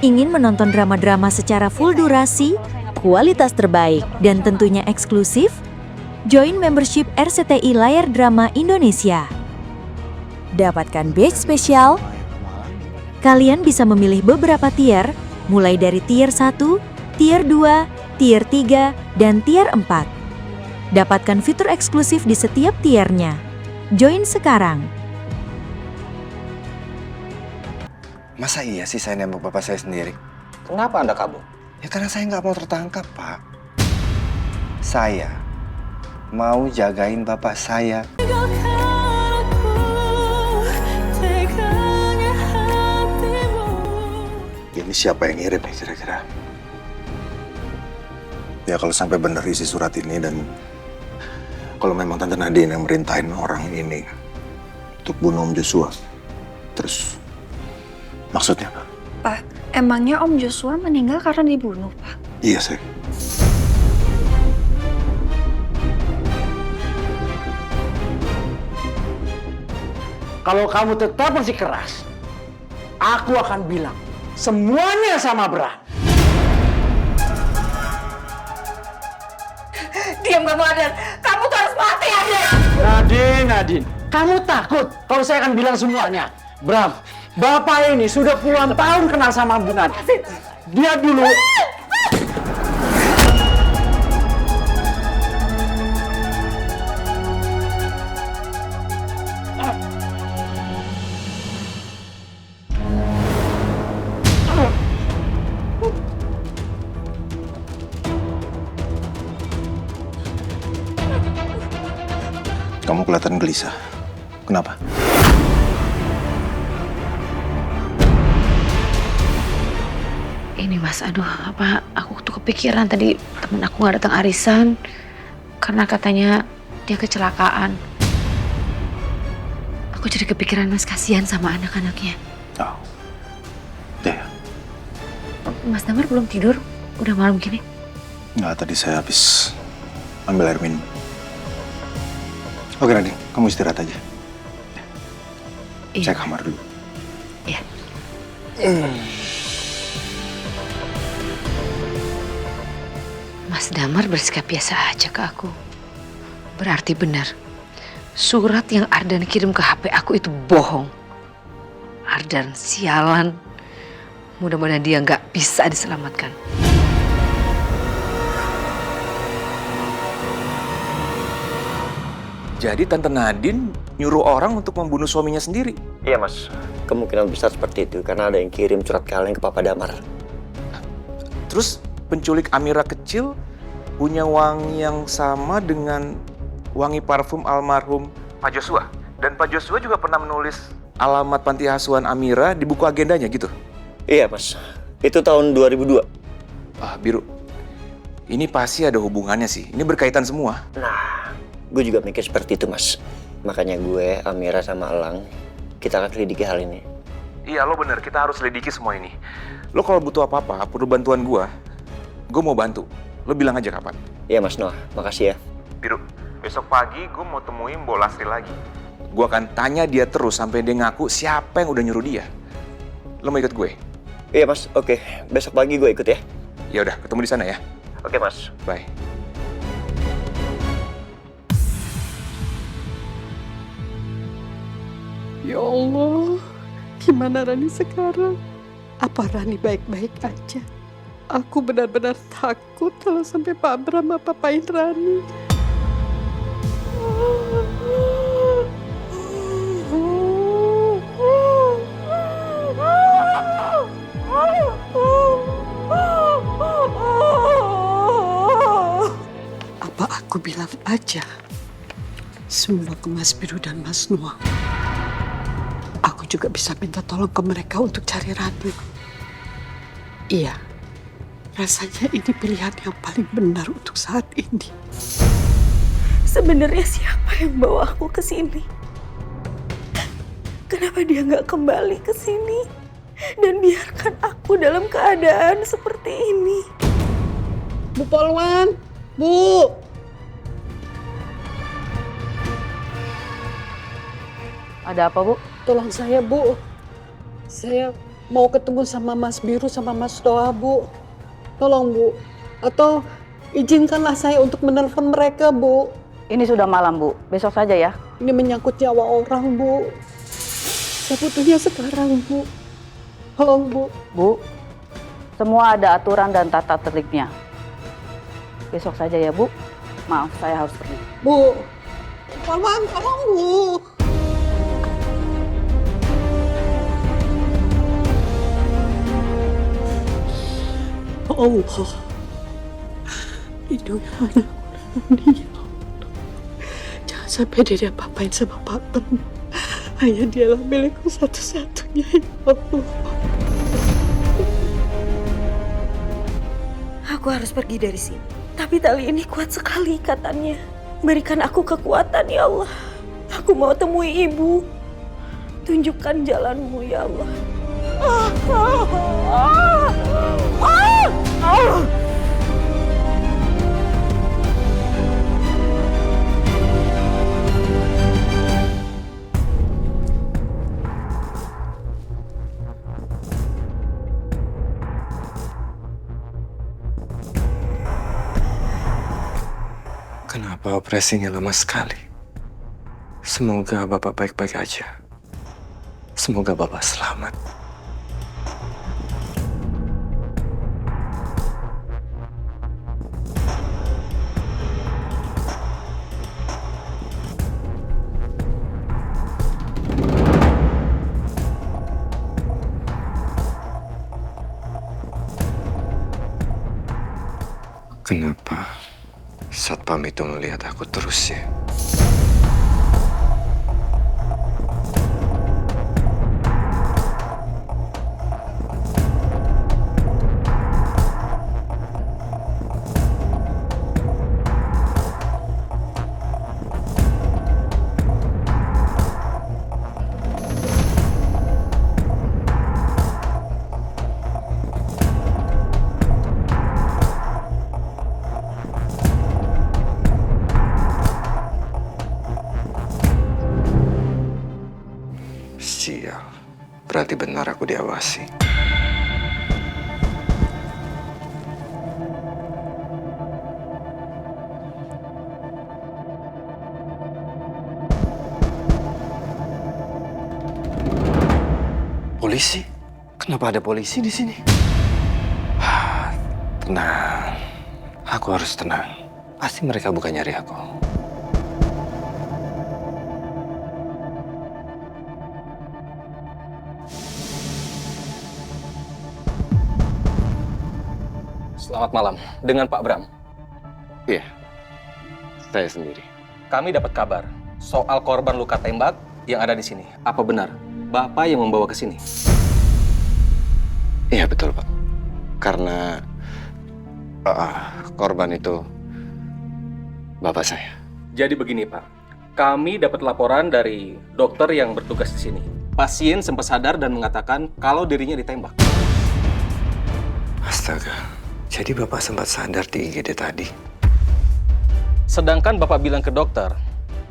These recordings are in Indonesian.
Ingin menonton drama-drama secara full durasi, kualitas terbaik, dan tentunya eksklusif? Join membership RCTI Layar Drama Indonesia. Dapatkan batch spesial. Kalian bisa memilih beberapa tier, mulai dari tier 1, tier 2, tier 3, dan tier 4. Dapatkan fitur eksklusif di setiap tiernya. Join sekarang. Masa iya sih saya nembak bapak saya sendiri? Kenapa Anda kabur? Ya karena saya nggak mau tertangkap, Pak. Saya mau jagain bapak saya. Ini siapa yang ngirim nih kira-kira? Ya kalau sampai benar isi surat ini dan kalau memang Tante Nadine yang merintahin orang ini untuk bunuh Om Joshua, terus maksudnya apa? Pak, emangnya Om Joshua meninggal karena dibunuh, Pak? Iya, Sek. Kalau kamu tetap bersikeras, aku akan bilang semuanya sama Bra. Diam kamu, Aden. Kamu tuh harus mati, Aden. Nadine, kamu takut kalau saya akan bilang semuanya? Bram, Bapak ini sudah puluhan tahun kenal sama Bu Nadine. Dia dulu... Kamu kelihatan gelisah. Kenapa? Ini Mas, aduh apa aku tuh kepikiran tadi temen aku nggak datang arisan karena katanya dia kecelakaan. Aku jadi kepikiran Mas, kasihan sama anak-anaknya. Oh. Ya. Mas Damar belum tidur? Udah malam gini? Nggak, tadi saya habis ambil air minum. Oke Nadine, kamu istirahat aja. Iya. Saya kamar dulu. Iya. Mas Damar bersikap biasa aja ke aku. Berarti benar, surat yang Ardan kirim ke HP aku itu bohong. Ardan sialan. Mudah-mudahan dia nggak bisa diselamatkan. Jadi Tante Nadine nyuruh orang untuk membunuh suaminya sendiri? Iya mas, kemungkinan besar seperti itu karena ada yang kirim surat kaleng ke Papa Damar. Terus penculik Amira kecil punya wangi yang sama dengan wangi parfum almarhum Pak Joshua. Dan Pak Joshua juga pernah menulis alamat panti asuhan Amira di buku agendanya gitu? Iya mas, itu tahun 2002. Ah, Biru, ini pasti ada hubungannya sih. Ini berkaitan semua. Nah, gue juga mikir seperti itu mas. Makanya gue, Amira sama Elang, kita akan selidiki hal ini. Iya, lo bener. Kita harus selidiki semua ini. Lo kalau butuh apa-apa, perlu bantuan gue mau bantu. Lo bilang aja kapan. Iya Mas Noah, makasih ya. Biru, besok pagi gue mau temuin Mbok Lasri lagi. Gue akan tanya dia terus sampai dia ngaku siapa yang udah nyuruh dia. Lo mau ikut gue? Iya Mas, oke. Besok pagi gue ikut ya. Ya udah, ketemu di sana ya. Oke Mas. Bye. Ya Allah, gimana Rani sekarang? Apa Rani baik-baik aja? Aku benar-benar takut kalau sampai Pak Bram apa-apain Rani. Apa aku bilang aja semua ke Mas Biru dan Mas Noah? Aku juga bisa minta tolong ke mereka untuk cari Rani. Iya, rasanya ini pilihan yang paling benar untuk saat ini. Sebenarnya siapa yang bawa aku ke sini? Kenapa dia nggak kembali ke sini dan biarkan aku dalam keadaan seperti ini? Bu Polwan, Bu. Ada apa, Bu? Tolong saya, Bu. Saya mau ketemu sama Mas Biru sama Mas Doa, Bu. Tolong, Bu. Atau izinkanlah saya untuk menelpon mereka, Bu. Ini sudah malam, Bu. Besok saja ya. Ini menyangkut nyawa orang, Bu. Saya butuhnya sekarang, Bu. Tolong, Bu. Bu, semua ada aturan dan tata tertibnya. Besok saja ya, Bu. Maaf, saya harus pergi. Bu. Tolong, Bu. Allah. Lindungi anak ini, ya Allah. Jangan sampai dia apa-apain sama Pak Bram. Hanya dialah milikku satu-satunya, ya Allah. Aku harus pergi dari sini. Tapi tali ini kuat sekali ikatannya. Berikan aku kekuatan, ya Allah. Aku mau temui ibu. Tunjukkan jalanmu, ya Allah. Kenapa operasinya lama sekali? Semoga Bapak baik-baik aja. Semoga Bapak selamat. Kenapa Satpam itu melihat aku terus ya? Sial, berarti benar aku diawasi. Polisi? Kenapa ada polisi di sini? Tenang, aku harus tenang. Pasti mereka bukan nyari aku. Selamat malam, dengan Pak Bram. Iya, saya sendiri. Kami dapat kabar soal korban luka tembak yang ada di sini. Apa benar Bapak yang membawa ke sini? Iya betul Pak. Karena korban itu bapak saya. Jadi begini Pak, kami dapat laporan dari dokter yang bertugas di sini. Pasien sempat sadar dan mengatakan kalau dirinya ditembak. Astaga, jadi bapak sempat sadar di IGD tadi. Sedangkan Bapak bilang ke dokter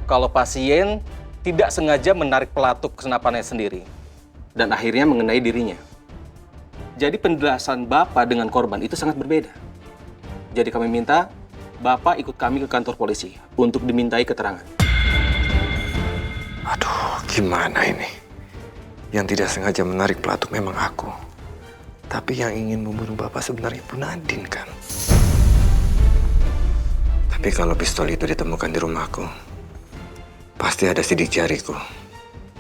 kalau pasien tidak sengaja menarik pelatuk senapannya sendiri dan akhirnya mengenai dirinya. Jadi penjelasan Bapak dengan korban itu sangat berbeda. Jadi kami minta Bapak ikut kami ke kantor polisi untuk dimintai keterangan. Aduh, gimana ini? Yang tidak sengaja menarik pelatuk memang aku. Tapi yang ingin membunuh bapak sebenarnya Bu Nadine kan? Tapi kalau pistol itu ditemukan di rumahku, pasti ada sidik jariku.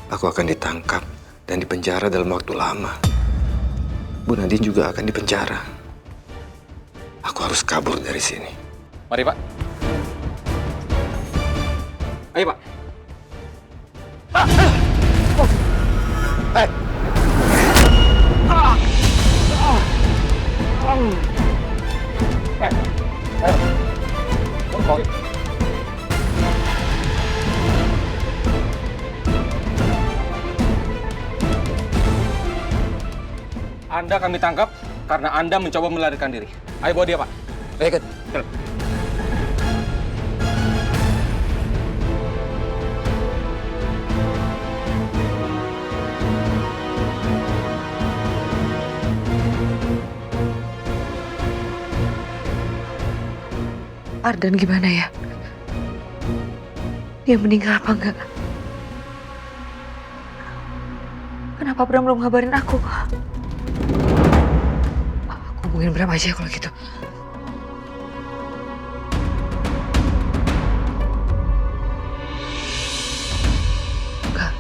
Aku akan ditangkap dan dipenjara dalam waktu lama. Bu Nadine juga akan dipenjara. Aku harus kabur dari sini. Mari Pak. Ayo Pak. Anda kami tangkap karena Anda mencoba melarikan diri. Ayo bawa dia, Pak. Ikut. Ardan gimana ya? Dia meninggal apa enggak? Kenapa Bram belum ngabarin aku? Aku hubungin Bram aja kalau gitu. Enggak.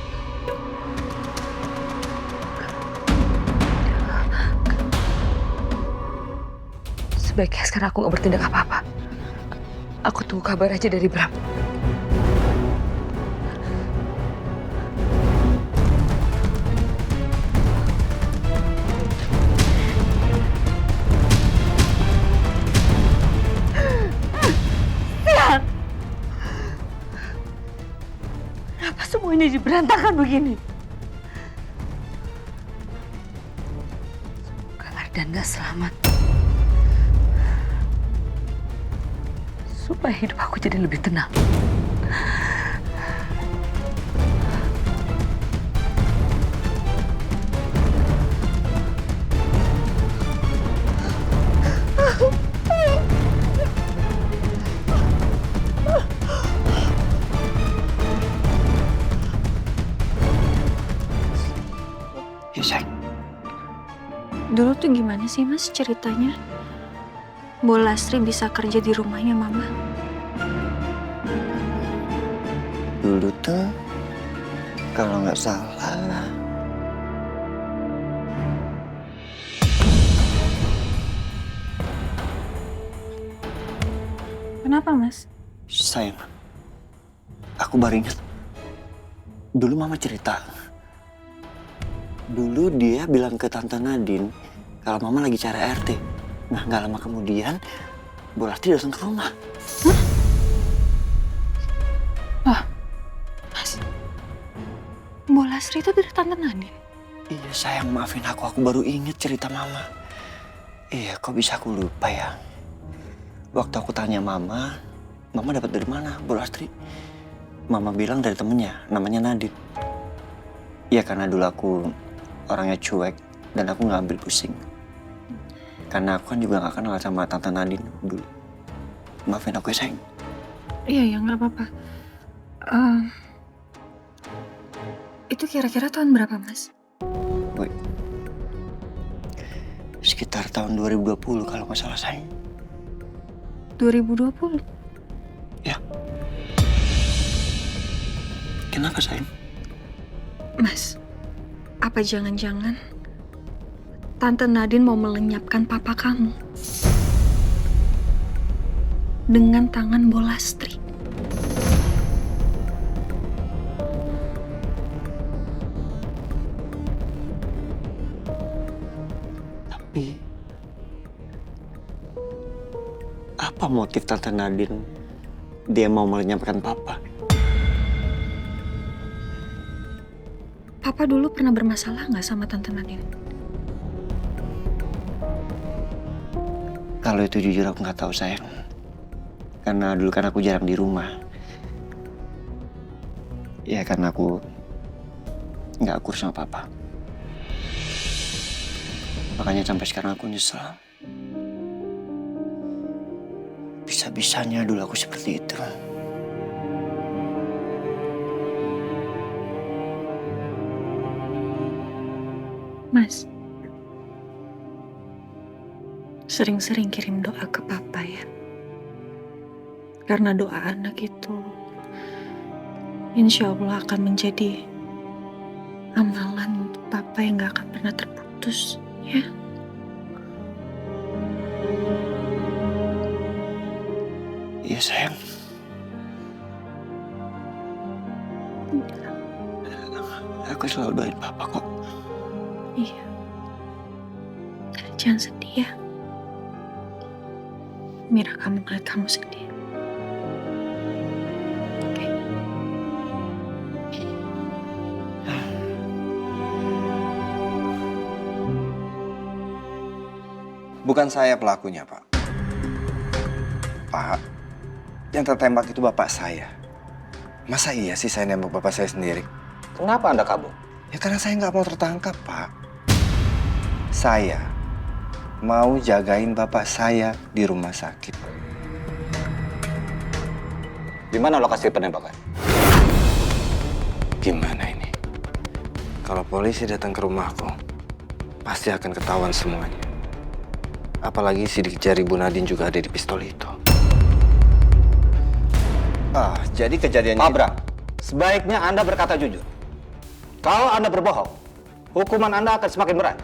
Sebaiknya sekarang aku nggak bertindak apa-apa. Aku tunggu kabar aja dari Bram. Kenapa semuanya jadi berantakan begini? Semoga Ardan gak selamat. Supaya hidup aku jadi lebih tenang. Ya sayang. Dulu tuh gimana sih Mas ceritanya? Bu Lastri bisa kerja di rumahnya Mama. Dulu tuh kalau nggak salah Kenapa Mas? sayang, aku baru ingat. Dulu Mama cerita. Dulu dia bilang ke Tante Nadine kalau Mama lagi cari RT. Nah, nggak lama kemudian Bu Lastri datang ke rumah. Wah, Mas. Bu Lastri itu dari Tante Nadine? Iya sayang, maafin aku baru inget cerita Mama. Iya, kok bisa aku lupa ya? Waktu aku tanya Mama dapat dari mana Bu Lastri? Mama bilang dari temennya, namanya Nadine. Iya, karena dulu aku orangnya cuek dan aku nggak ambil pusing. Karena aku kan juga nggak kenal sama Tante Nadine dulu. Maafin aku ya sayang. Iya ya, nggak apa-apa. Itu kira-kira tahun berapa Mas? Woi, sekitar tahun 2020 kalau nggak salah sayang. 2020? Ya. Kenapa sayang? Mas, apa jangan-jangan Tante Nadine mau melenyapkan papa kamu dengan tangan Bu Lastri? Tapi apa motif Tante Nadine dia mau melenyapkan papa? Papa dulu pernah bermasalah nggak sama Tante Nadine? Kalau itu jujur aku nggak tahu sayang. Karena dulu kan aku jarang di rumah. Ya karena aku nggak akur sama papa. Makanya sampai sekarang aku nyesel. Bisa-bisanya dulu aku seperti itu. Mas, sering-sering kirim doa ke papa ya. Karena doa anak itu insya Allah akan menjadi amalan untuk papa yang gak akan pernah terputus, ya. Iya sayang. Aku selalu doain papa kok. Iya. Jangan sedih ya. Mira kamu ngeliat kamu sedih. Oke. Bukan saya pelakunya, Pak. Pak, yang tertembak itu bapak saya. Masa iya sih saya nembak bapak saya sendiri? Kenapa Anda kabur? Ya karena saya nggak mau tertangkap, Pak. Saya mau jagain bapak saya di rumah sakit. Di mana lokasi penembakan? Gimana ini? Kalau polisi datang ke rumahku, pasti akan ketahuan semuanya. Apalagi sidik jari Bu Nadine juga ada di pistol itu. Jadi kejadiannya... Pak Bram, sebaiknya Anda berkata jujur. Kalau Anda berbohong, hukuman Anda akan semakin berat.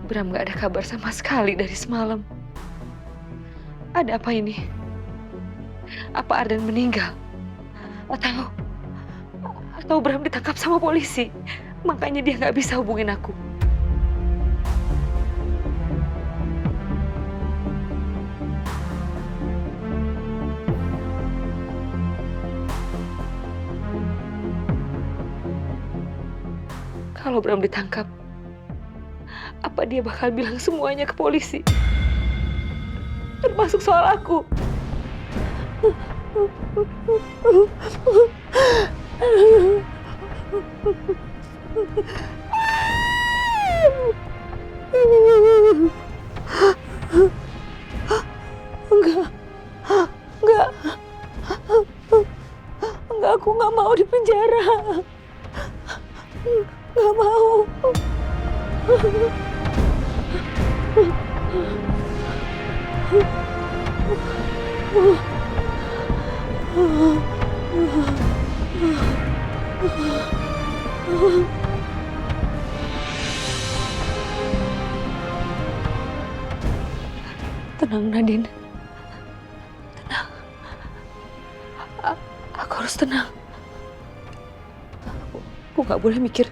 Bram gak ada kabar sama sekali dari semalam. Ada apa ini? Apa Ardan meninggal? Atau Bram ditangkap sama polisi? Makanya dia gak bisa hubungin aku. Kalau Bram ditangkap, apa dia bakal bilang semuanya ke polisi? Termasuk soal aku. Enggak, aku nggak mau di penjara. Nggak mau. Tenang, Nadine. Tenang. Aku harus tenang. Aku nggak boleh mikir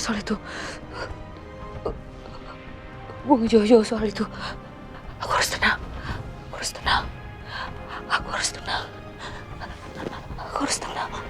soal itu. Buang jauh-jauh soal itu. Aku harus tenang. Aku harus tenang. Aku harus tenang.